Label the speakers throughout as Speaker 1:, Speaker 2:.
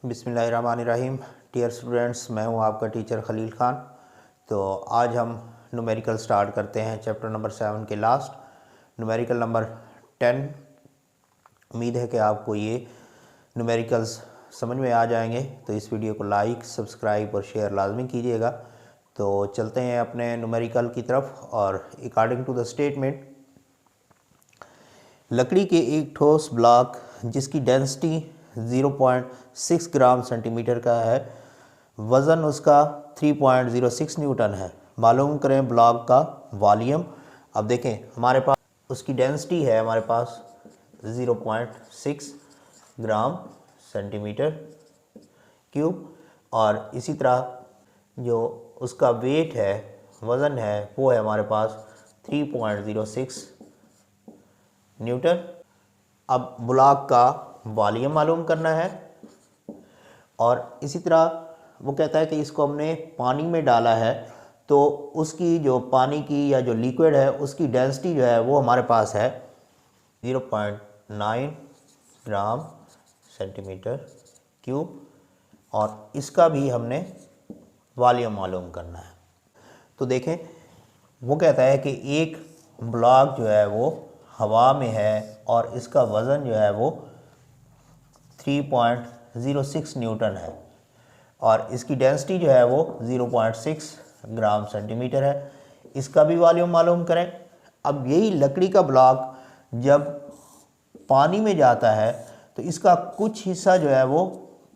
Speaker 1: बिस्मिल्लाहिर्रहमानिर्रहीम। Dear students, मैं हूं आपका टीचर खलील ख़ान। तो आज हम न्यूमेरिकल स्टार्ट करते हैं चैप्टर नंबर 7 के लास्ट न्यूमेरिकल नंबर 10। उम्मीद है कि आपको ये न्यूमेरिकल्स समझ में आ जाएंगे। तो इस वीडियो को लाइक, सब्सक्राइब और शेयर लाजमी कीजिएगा। तो चलते हैं अपने न्यूमेरिकल की तरफ। और अकॉर्डिंग टू द स्टेटमेंट, लकड़ी के एक ठोस ब्लॉक जिसकी डेंसिटी 0.6 ग्राम सेंटीमीटर का है, वज़न उसका 3.06 न्यूटन है। मालूम करें ब्लॉक का वॉल्यूम। अब देखें, हमारे पास उसकी डेंसिटी है हमारे पास 0.6 ग्राम सेंटीमीटर क्यूब, और इसी तरह जो उसका वेट है, वज़न है, वो है हमारे पास 3.06 न्यूटन। अब ब्लॉक का वॉल्यूम मालूम करना है, और इसी तरह वो कहता है कि इसको हमने पानी में डाला है, तो उसकी जो पानी की या जो लिक्विड है उसकी डेंसिटी जो है वो हमारे पास है 0.9 ग्राम सेंटीमीटर क्यूब, और इसका भी हमने वॉल्यूम मालूम करना है। तो देखें, वो कहता है कि एक ब्लॉक जो है वो हवा में है और इसका वज़न जो है वो 3.06 न्यूटन है, और इसकी डेंसिटी जो है वो 0.6 ग्राम सेंटीमीटर है। इसका भी वॉल्यूम मालूम करें। अब यही लकड़ी का ब्लॉक जब पानी में जाता है तो इसका कुछ हिस्सा जो है वो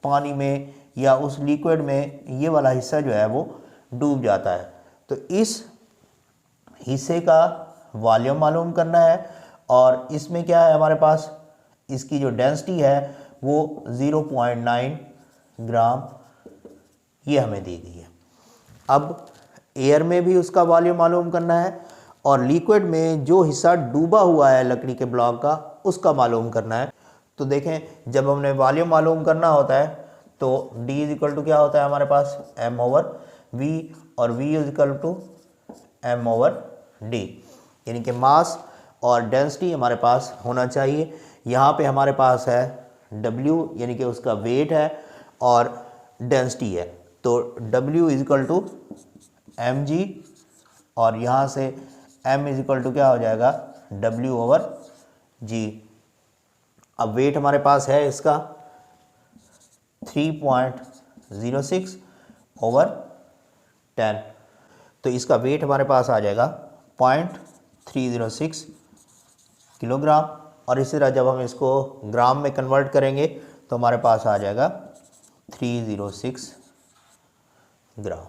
Speaker 1: पानी में या उस लिक्विड में, ये वाला हिस्सा जो है वो डूब जाता है। तो इस हिस्से का वॉल्यूम मालूम करना है, और इसमें क्या है हमारे पास, इसकी जो डेंसिटी है वो 0.9 ग्राम ये हमें दी गई है। अब एयर में भी उसका वॉल्यूम मालूम करना है, और लिक्विड में जो हिस्सा डूबा हुआ है लकड़ी के ब्लॉक का उसका मालूम करना है। तो देखें, जब हमने वॉल्यूम मालूम करना होता है तो D इज इक्वल टू क्या होता है हमारे पास, M/V, और V is equal to M/D, यानी कि मास और डेंसिटी हमारे पास होना चाहिए। यहाँ पे हमारे पास है W, यानी कि उसका वेट है, और डेंसिटी है। तो W is equal to mg, और यहाँ से M इज इक्वल टू क्या हो जाएगा, W/g। अब वेट हमारे पास है इसका 3.06/10, तो इसका वेट हमारे पास आ जाएगा 0.306 किलोग्राम। और इसी तरह जब हम इसको ग्राम में कन्वर्ट करेंगे तो हमारे पास आ जाएगा 306 ग्राम।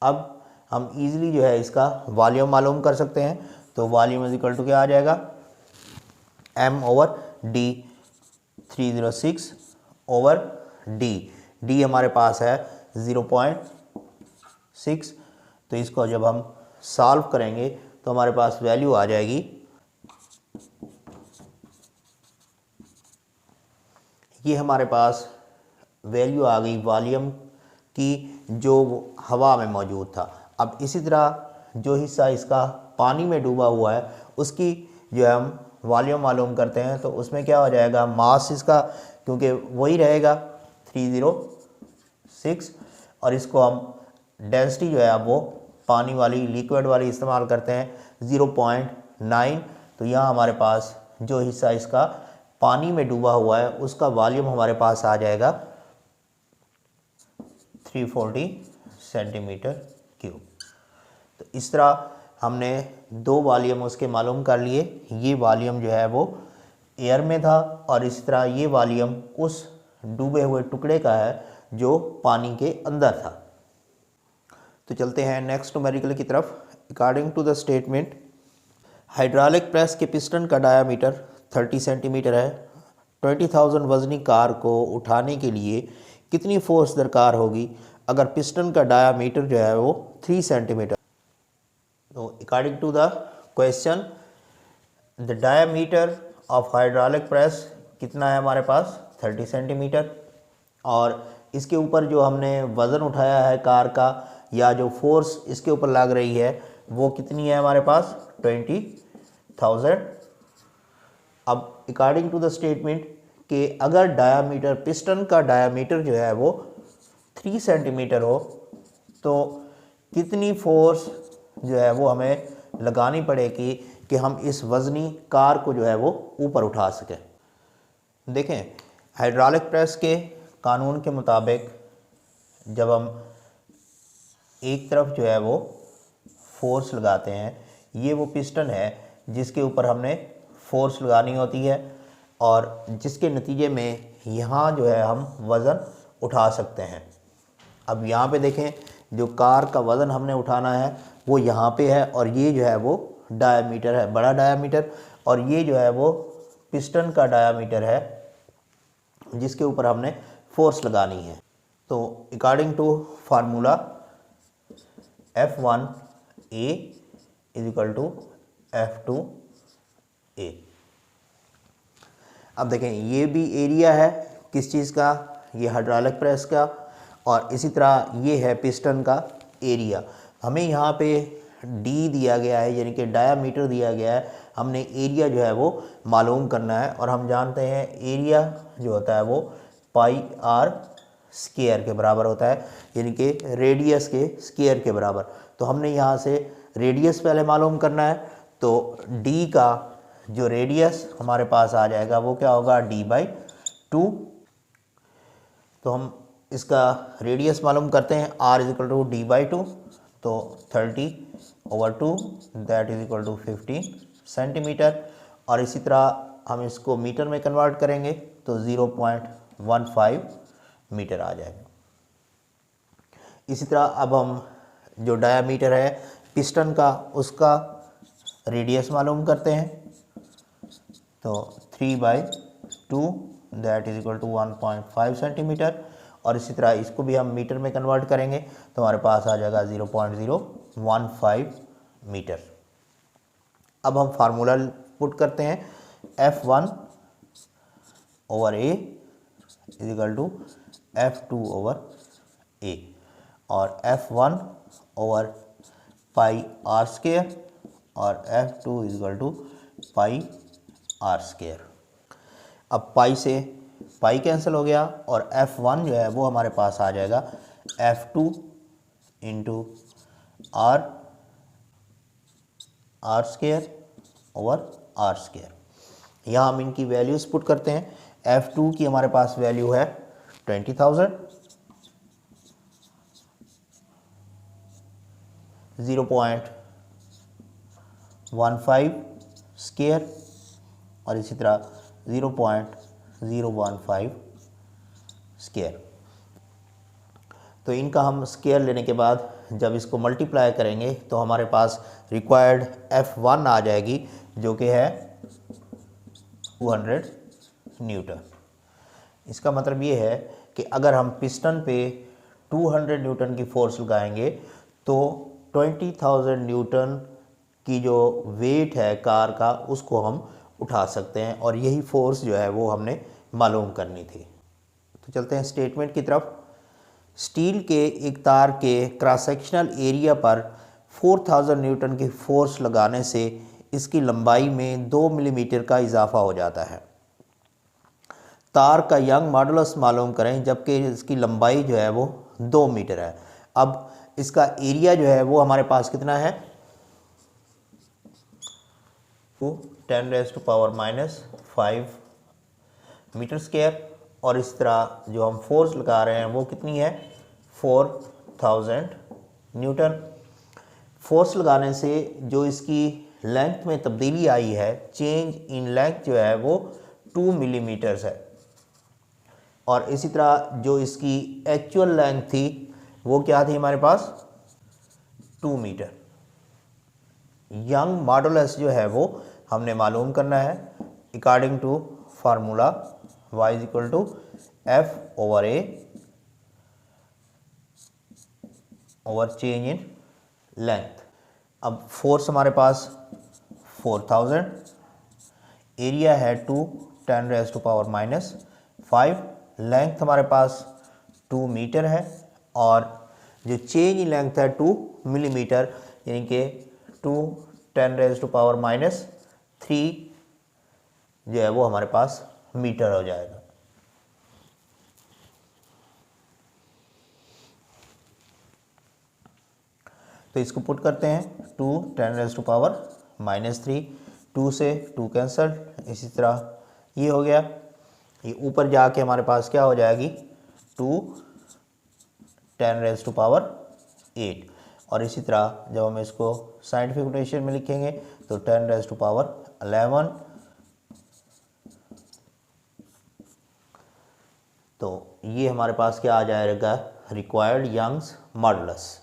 Speaker 1: अब हम इजीली जो है इसका वॉल्यूम मालूम कर सकते हैं। तो वॉल्यूम इज इक्वल टू क्या आ जाएगा, M/D, 306/D। D हमारे पास है 0.6, तो इसको जब हम सॉल्व करेंगे तो हमारे पास वैल्यू आ जाएगी, ये हमारे पास वैल्यू आ गई वॉल्यूम की जो हवा में मौजूद था। अब इसी तरह जो हिस्सा इसका पानी में डूबा हुआ है उसकी जो है हम वॉल्यूम मालूम करते हैं, तो उसमें क्या हो जाएगा, मास इसका, क्योंकि वही रहेगा 306, और इसको हम डेंसिटी जो है अब वो पानी वाली, लिक्विड वाली इस्तेमाल करते हैं 0.9। तो यहाँ हमारे पास जो हिस्सा इसका पानी में डूबा हुआ है उसका वॉल्यूम हमारे पास आ जाएगा 340 सेंटीमीटर क्यूब। तो इस तरह हमने दो वॉल्यूम उसके मालूम कर लिए। ये वॉल्यूम जो है वो एयर में था, और इस तरह ये वॉल्यूम उस डूबे हुए टुकड़े का है जो पानी के अंदर था। तो चलते हैं नेक्स्ट न्यूमेरिकल की तरफ। According to the statement, hydraulic press के पिस्टन का डायामीटर 30 सेंटीमीटर है। 20,000 वजनी कार को उठाने के लिए कितनी फोर्स दरकार होगी अगर पिस्टन का डायामीटर जो है वो 3 सेंटीमीटर। तो according to the question, the diameter of hydraulic press कितना है हमारे पास, 30 सेंटीमीटर, और इसके ऊपर जो हमने वज़न उठाया है कार का, या जो फोर्स इसके ऊपर लग रही है वो कितनी है हमारे पास, 20,000। अब अकॉर्डिंग टू द स्टेटमेंट, कि अगर डायामीटर, पिस्टन का डायामीटर जो है वो 3 सेंटीमीटर हो तो कितनी फोर्स जो है वो हमें लगानी पड़ेगी कि हम इस वज़नी कार को जो है वो ऊपर उठा सकें। देखें, हाइड्रोलिक प्रेस के कानून के मुताबिक जब हम एक तरफ जो है वो फोर्स लगाते हैं, ये वो पिस्टन है जिसके ऊपर हमने फोर्स लगानी होती है और जिसके नतीजे में यहाँ जो है हम वज़न उठा सकते हैं। अब यहाँ पे देखें, जो कार का वज़न हमने उठाना है वो यहाँ पे है और ये जो है वो डायामीटर है, बड़ा डायामीटर, और ये जो है वो पिस्टन का डायामीटर है जिसके ऊपर हमने फोर्स लगानी है। तो according to formula F1A is equal to F2A। अब देखें, ये भी एरिया है किस चीज़ का, ये हाइड्रोलिक प्रेस का, और इसी तरह ये है पिस्टन का एरिया। हमें यहाँ पे D दिया गया है, यानी कि डायामीटर दिया गया है, हमने एरिया जो है वो मालूम करना है। और हम जानते हैं एरिया जो होता है वो पाई आर स्क्वायर के बराबर होता है, यानी कि रेडियस के स्क्वायर के बराबर। तो हमने यहाँ से रेडियस पहले मालूम करना है, तो D का जो रेडियस हमारे पास आ जाएगा वो क्या होगा, D/2। तो हम इसका रेडियस मालूम करते हैं, R is equal to D/2, तो 30/2 that is equal to 15 centimetre. और इसी तरह हम इसको मीटर में कन्वर्ट करेंगे तो 0.15 मीटर आ जाएगा। इसी तरह अब हम जो डायामीटर है पिस्टन का, उसका रेडियस मालूम करते हैं, तो 3/2 that is equal to 1.5 centimetre. और इसी तरह इसको भी हम मीटर में कन्वर्ट करेंगे तो हमारे पास आ जाएगा 0.015 मीटर। अब हम फार्मूला पुट करते हैं, F1/A is equal to F2/A, और F1/πr² और F2 is equal to πr²। अब पाई से पाई कैंसिल हो गया और F1 जो है वो हमारे पास आ जाएगा F2 into r² over r²। यहाँ हम इनकी वैल्यूज़ पुट करते हैं। F2 की हमारे पास वैल्यू है 20,000, 0.15 स्क्वायर, और इसी तरह 0.015 स्क्वायर। तो इनका हम स्क्वायर लेने के बाद जब इसको मल्टीप्लाई करेंगे तो हमारे पास रिक्वायर्ड F1 आ जाएगी जो कि है 200 न्यूटन। इसका मतलब ये है कि अगर हम पिस्टन पे 200 न्यूटन की फोर्स लगाएंगे तो 20,000 न्यूटन की जो वेट है कार का उसको हम उठा सकते हैं, और यही फोर्स जो है वो हमने मालूम करनी थी। तो चलते हैं स्टेटमेंट की तरफ। स्टील के एक तार के क्रॉस सेक्शनल एरिया पर 4000 न्यूटन की फोर्स लगाने से इसकी लंबाई में 2 मिलीमीटर का इजाफा हो जाता है। तार का यंग मॉडुलस मालूम करें जबकि इसकी लंबाई जो है वो 2 मीटर है। अब इसका एरिया जो है वो हमारे पास कितना है, 10⁻⁵ मीटर स्क्वायर, और इस तरह जो हम फोर्स लगा रहे हैं वो कितनी है, 4000 न्यूटन। फोर्स लगाने से जो इसकी लेंथ में तब्दीली आई है, चेंज इन लेंथ जो है वो 2 मिलीमीटर्स है, और इसी तरह जो इसकी एक्चुअल लेंथ थी वो क्या थी हमारे पास, 2 मीटर। यंग मॉडुलस जो है वो हमने मालूम करना है according to formula y is equal to F/A over change in length. अब फोर्स हमारे पास 4000, एरिया है 2×10⁻⁵, लेंथ हमारे पास 2 मीटर है, और जो चेंज इन लेंथ है 2 मिलीमीटर, यानी कि 2×10⁻³ जो है वो हमारे पास मीटर हो जाएगा। तो इसको पुट करते हैं 2 10⁻⁻3, 2 से 2 कैंसल, इसी तरह ये हो गया। ये ऊपर जाके हमारे पास क्या हो जाएगी 2 10⁻8, और इसी तरह जब हम इसको साइंटिफिक नोटेशन में लिखेंगे तो 10⁻11। तो ये हमारे पास क्या आ जाएगा रिक्वायर्ड यंग्स मॉडुलस।